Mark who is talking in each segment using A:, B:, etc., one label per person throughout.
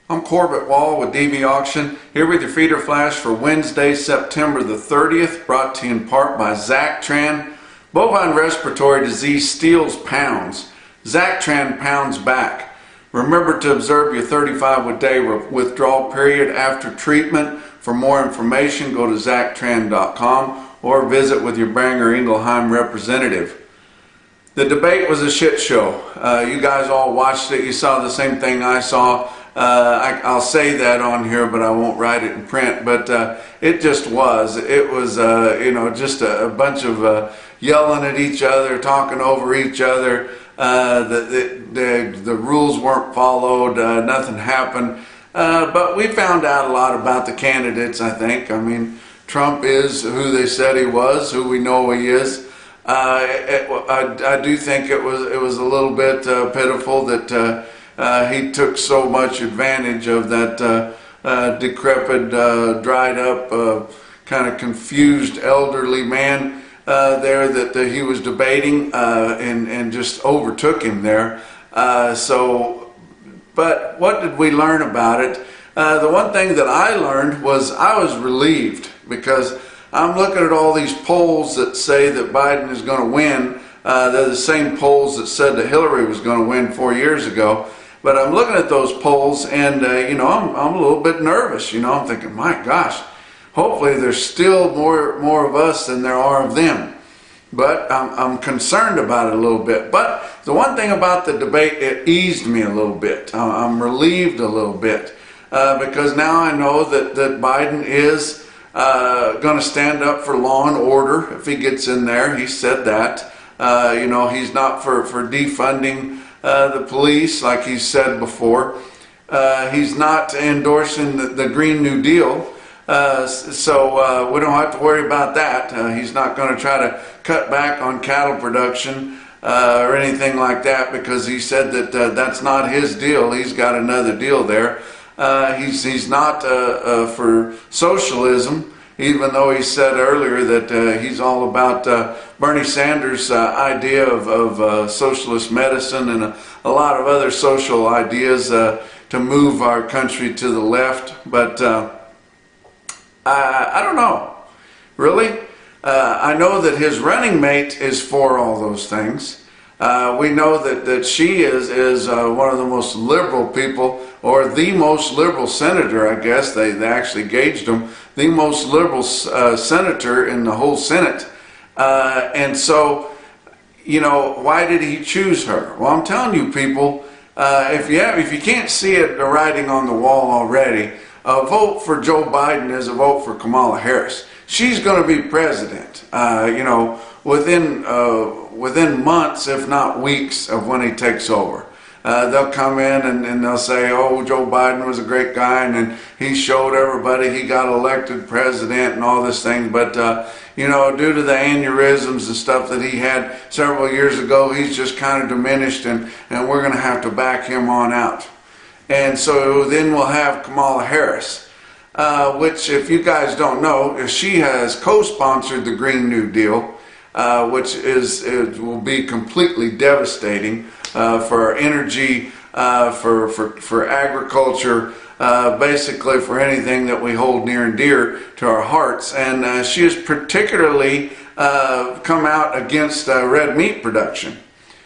A: I'm Corbett Wall with DV Auction, here with your feeder flash for Wednesday, September the 30th, brought to you in part by Zactran. Bovine respiratory disease steals pounds. Zactran pounds back. Remember to observe your 35-day withdrawal period after treatment. For more information, go to Zactran.com or visit with your Bangor Ingelheim representative. The debate was a shit show. You guys all watched it. You saw the same thing I saw. I'll say that on here, but I won't write it in print. But it just was. It was, just a bunch of yelling at each other, talking over each other. The rules weren't followed. Nothing happened. But we found out a lot about the candidates, I think. I mean, Trump is who they said he was, who we know he is. I do think it was a little bit pitiful that he took so much advantage of that decrepit, dried up, kind of confused elderly man there that he was debating and just overtook him there. But what did we learn about it? The one thing that I learned was I was relieved, because I'm looking at all these polls that say that Biden is going to win. They're the same polls that said that Hillary was going to win 4 years ago. But I'm looking at those polls, and I'm a little bit nervous. I'm thinking, my gosh, hopefully there's still more of us than there are of them. But I'm concerned about it a little bit. But the one thing about the debate, it eased me a little bit. I'm relieved a little bit because now I know that Biden is going to stand up for law and order if he gets in there. He said that. He's not for defunding the police, like he said before. He's not endorsing the Green New Deal, so we don't have to worry about that. He's not going to try to cut back on cattle production or anything like that, because he said that that's not his deal. He's got another deal there. He's not for socialism, even though he said earlier that he's all about Bernie Sanders' idea of socialist medicine and a lot of other social ideas to move our country to the left. But I don't know, really. I know that his running mate is for all those things. We know that she is one of the most liberal people, or the most liberal senator, I guess. They actually gauged him, the most liberal senator in the whole Senate. And so, why did he choose her? Well, I'm telling you, people, if you can't see it, the writing on the wall already, a vote for Joe Biden is a vote for Kamala Harris. She's going to be president, within months, if not weeks, of when he takes over. They'll come in and they'll say, oh, Joe Biden was a great guy, and then he showed everybody he got elected president and all this thing. But, due to the aneurysms and stuff that he had several years ago, he's just kind of diminished, and we're going to have to back him on out. And so then we'll have Kamala Harris, which, if you guys don't know, she has co-sponsored the Green New Deal, which will be completely devastating for our energy, for agriculture, basically for anything that we hold near and dear to our hearts. And she has particularly come out against red meat production.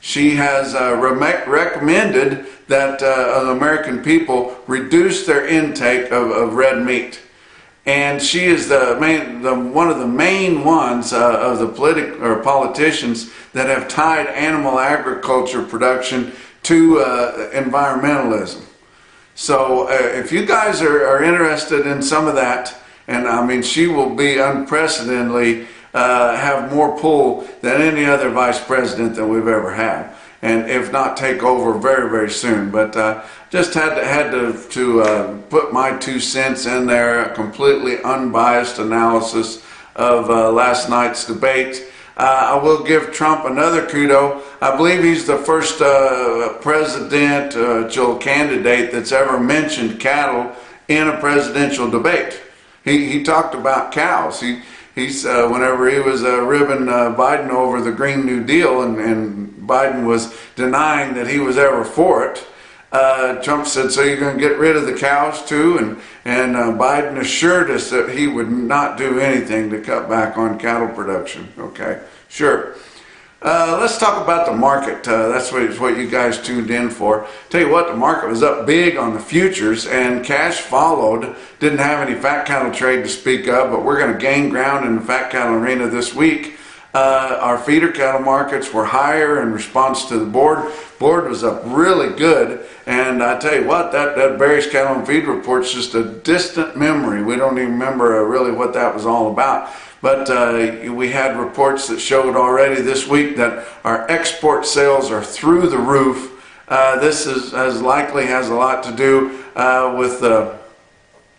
A: She has recommended that the American people reduce their intake of red meat. And she is one of the main ones of the politicians that have tied animal agriculture production to environmentalism. So if you guys are interested in some of that, and I mean, she will be unprecedentedly have more pull than any other vice president that we've ever had, and if not take over very, very soon. But just had to put my 2 cents in there, a completely unbiased analysis of last night's debate. I will give Trump another kudo. I believe he's the first presidential candidate that's ever mentioned cattle in a presidential debate. He talked about cows. He's whenever he was ribbing Biden over the Green New Deal, and Biden was denying that he was ever for it, Trump said, so you're going to get rid of the cows too? And Biden assured us that he would not do anything to cut back on cattle production. Okay, sure. Let's talk about the market. That's what you guys tuned in for. Tell you what, the market was up big on the futures, and cash followed. Didn't have any fat cattle trade to speak of, but we're going to gain ground in the fat cattle arena this week. Our feeder cattle markets were higher in response to the board. Board was up really good, and I tell you what, that bearish cattle and feed report's just a distant memory. We don't even remember really what that was all about. But we had reports that showed already this week that our export sales are through the roof. This as likely has a lot to do with the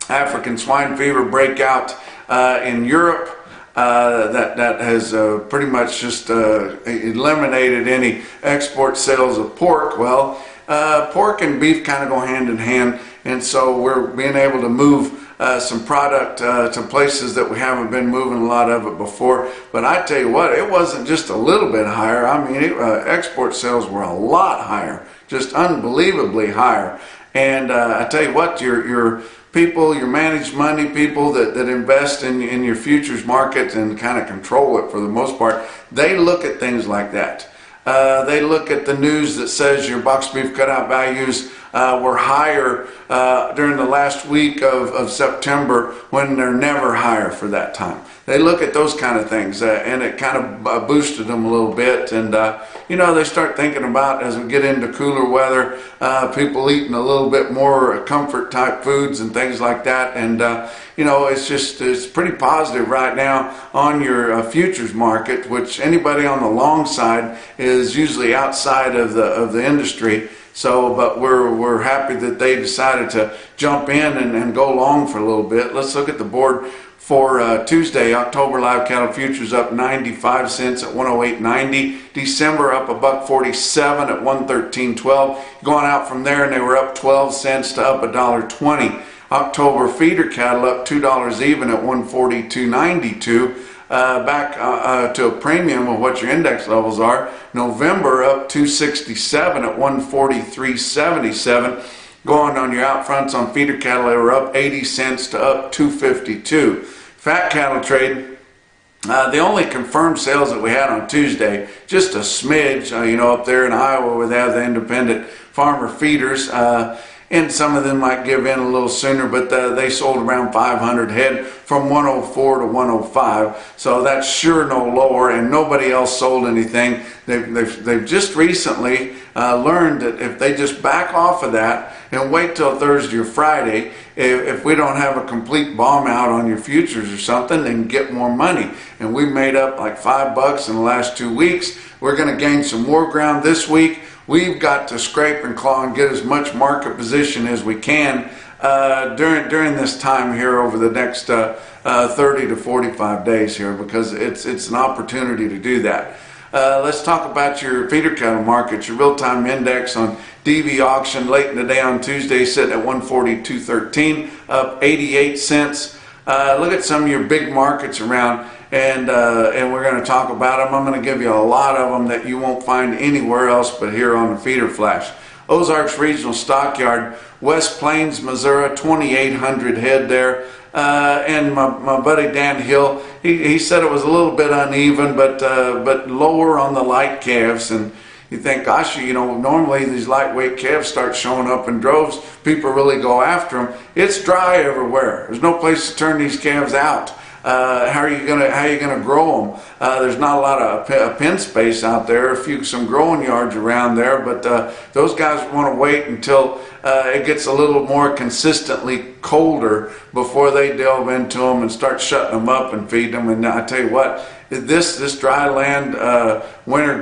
A: African swine fever breakout in Europe. That has pretty much just eliminated any export sales of pork. Well, pork and beef kind of go hand in hand, and so we're being able to move some product to places that we haven't been moving a lot of it before. But I tell you what, it wasn't just a little bit higher. I mean, export sales were a lot higher, just unbelievably higher. And I tell you what, your people, your managed money people that invest in your futures markets and kind of control it for the most part, they look at things like that. They look at the news that says your box beef cutout values were higher during the last week of September, when they're never higher for that time. They look at those kind of things, and it kind of boosted them a little bit. And they start thinking about, as we get into cooler weather, people eating a little bit more comfort type foods and things like that. And it's pretty positive right now on your futures market, which anybody on the long side is usually outside of the industry. So, but we're happy that they decided to jump in and go long for a little bit. Let's look at the board for Tuesday. October live cattle futures up 95 cents at 108.90. December up $1.47 at 113.12. Going out from there, and they were up 12 cents to up $1.20. October feeder cattle up $2 even at 142.92. Back to a premium of what your index levels are. November up 267 at 143.77. Going on your out fronts on feeder cattle, they were up 80 cents to up 252. Fat cattle trade, the only confirmed sales that we had on Tuesday, just a smidge, up there in Iowa where they have the independent farmer feeders. And some of them might give in a little sooner, but they sold around 500 head from 104 to 105. So that's sure no lower, and nobody else sold anything. They've just recently learned that if they just back off of that and wait till Thursday or Friday, if we don't have a complete bomb out on your futures or something, they can get more money. And we made up like $5 in the last 2 weeks. We're going to gain some more ground this week. We've got to scrape and claw and get as much market position as we can during this time here over the next 30 to 45 days here, because it's an opportunity to do that. Let's talk about your feeder cattle market. Your real-time index on DV auction late in the day on Tuesday sitting at 142.13, up 88 cents. Look at some of your big markets around. And we're going to talk about them. I'm going to give you a lot of them that you won't find anywhere else but here on the Feeder Flash. Ozarks Regional Stockyard, West Plains, Missouri, 2,800 head there. And my buddy Dan Hill, he said it was a little bit uneven, but lower on the light calves. And you think, gosh, normally these lightweight calves start showing up in droves. People really go after them. It's dry everywhere. There's no place to turn these calves out. How are you gonna grow them? There's not a lot of pen space out there. Some growing yards around there, but those guys want to wait until it gets a little more consistently colder before they delve into them and start shutting them up and feed them. And I tell you what, this dry land winter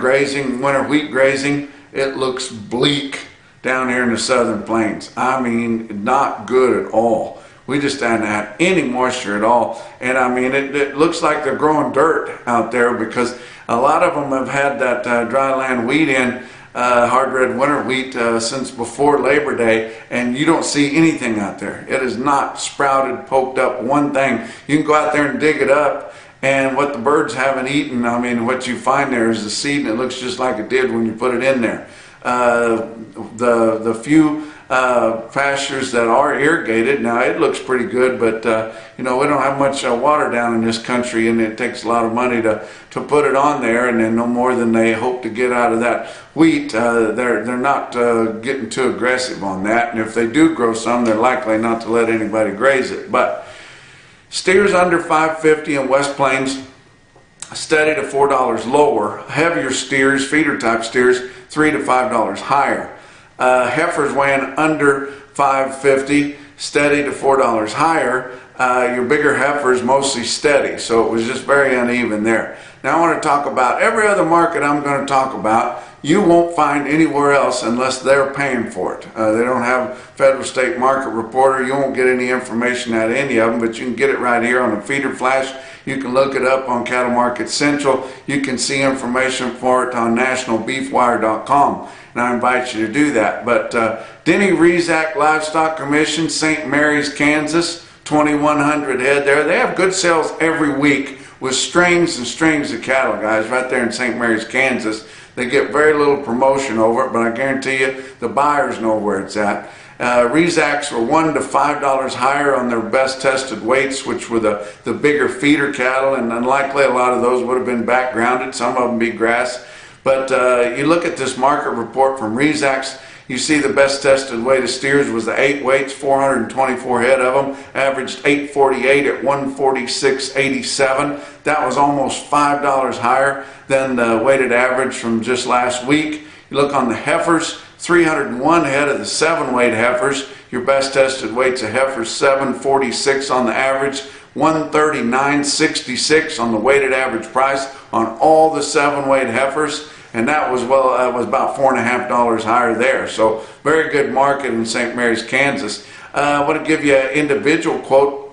A: wheat grazing, it looks bleak down here in the southern plains. I mean, not good at all. We just haven't had any moisture at all. And I mean, it looks like they're growing dirt out there, because a lot of them have had that dry land wheat in, hard red winter wheat, since before Labor Day, and you don't see anything out there. It is not sprouted, poked up one thing. You can go out there and dig it up, and what the birds haven't eaten, I mean, what you find there is the seed, and it looks just like it did when you put it in there. The few pastures that are irrigated, now it looks pretty good, but you know, we don't have much water down in this country, and it takes a lot of money to put it on there, and then no more than they hope to get out of that wheat. They're not getting too aggressive on that, and if they do grow some, they're likely not to let anybody graze it. But steers under 550 in West Plains, steady to $4 lower. Heavier steers, feeder type steers, $3 to $5 higher. Heifers weighing under 550, steady to $4 higher. Your bigger heifers mostly steady, so it was just very uneven there. Now I want to talk about every other market I'm going to talk about. You won't find anywhere else unless they're paying for it. They don't have Federal State Market Reporter. You won't get any information out of any of them, but you can get it right here on a feeder flash. You can look it up on Cattle Market Central. You can see information for it on nationalbeefwire.com, and I invite you to do that. But Denny Rezac Livestock Commission, St. Mary's, Kansas, 2,100 head there. They have good sales every week with strings and strings of cattle, guys, right there in St. Mary's, Kansas. They get very little promotion over it, but I guarantee you the buyers know where it's at. Rezacs were $1 to $5 higher on their best tested weights, which were the bigger feeder cattle, and unlikely a lot of those would have been backgrounded. Some of them be grass. But you look at this market report from Rezacs, you see the best tested weight of steers was the 8 weights, 424 head of them, averaged 848 at 146.87. That was almost $5 higher than the weighted average from just last week. You look on the heifers, 301 head of the 7 weight heifers. Your best tested weights of heifers, 746 on the average, 139.66 on the weighted average price on all the 7 weight heifers. And that was was about $4.50 higher there. So very good market in St. Mary's, Kansas. I want to give you an individual quote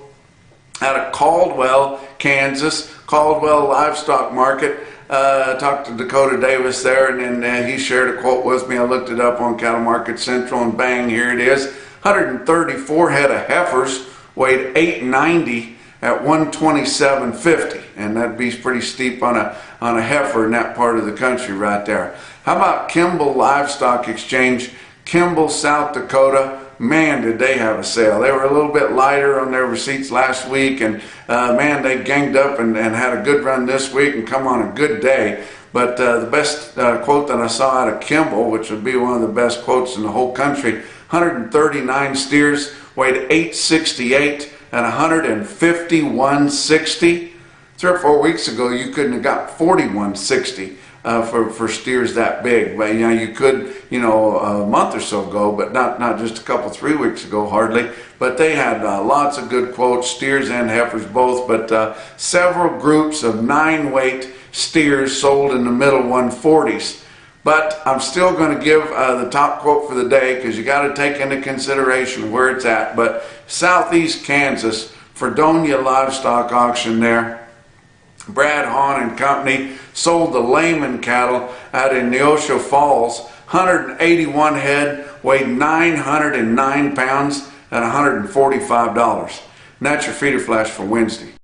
A: out of Caldwell, Kansas, Caldwell Livestock Market. Talked to Dakota Davis there, and then he shared a quote with me. I looked it up on Cattle Market Central, and bang, here it is. 134 head of heifers, weighed 890 at 127.50, and that'd be pretty steep on a heifer in that part of the country right there. How about Kimball Livestock Exchange, Kimball, South Dakota? Man, did they have a sale. They were a little bit lighter on their receipts last week, and man, they ganged up and had a good run this week and come on a good day. But the best quote that I saw out of Kimball, which would be one of the best quotes in the whole country, 139 steers, weighed 868 at 151.60. 3 or 4 weeks ago, you couldn't have got 41.60 for steers that big. But you know, you could, you know, a month or so ago, but not just a couple, 3 weeks ago, hardly. But they had lots of good quotes, steers and heifers both. But several groups of 9 weight steers sold in the middle 140s. But I'm still going to give the top quote for the day, because you got to take into consideration where it's at. But Southeast Kansas, Fredonia Livestock Auction there, Brad Hahn and Company sold the Lehman cattle out in Neosho Falls, 181 head, weighed 909 pounds at $145. And that's your feeder flash for Wednesday.